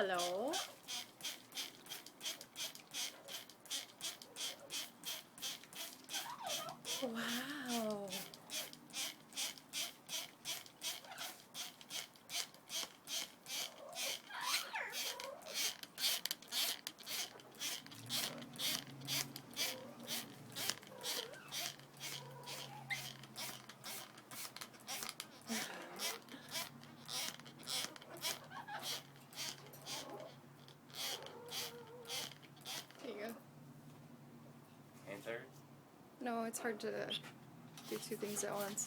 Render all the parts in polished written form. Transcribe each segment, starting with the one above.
Hello. Wow. There you go. And third? No, it's hard to do two things at once.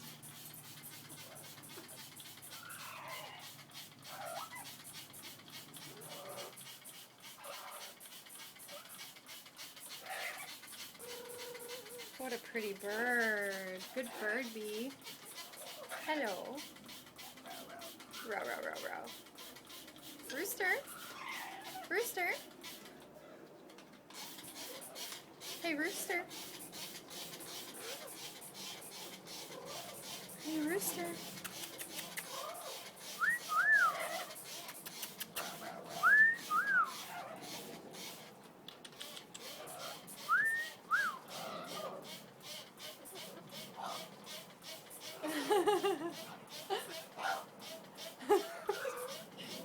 What a pretty bird. Good bird, bee. Hello. Row, row, row, row. Rooster. Rooster. Hey, Rooster. Hey, Rooster.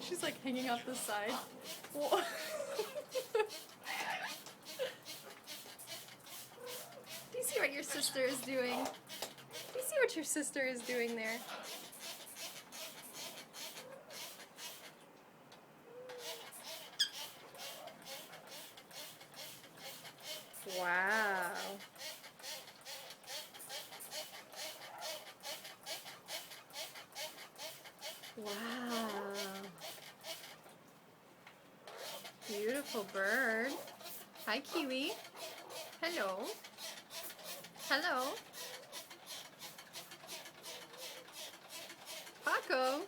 She's like hanging off the side. Do you see what your sister is doing? Do you see what your sister is doing there? Wow. Wow. Beautiful bird. Hi, Kiwi. Hello. Hello. Paco.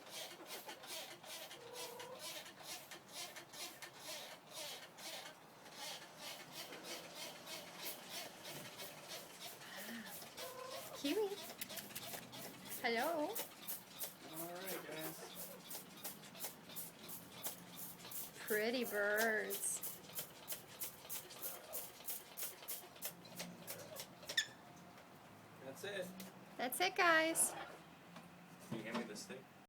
Kiwi. Hello. Alright, guys. Pretty birds. That's it. That's it, guys. Can you hand me the stick?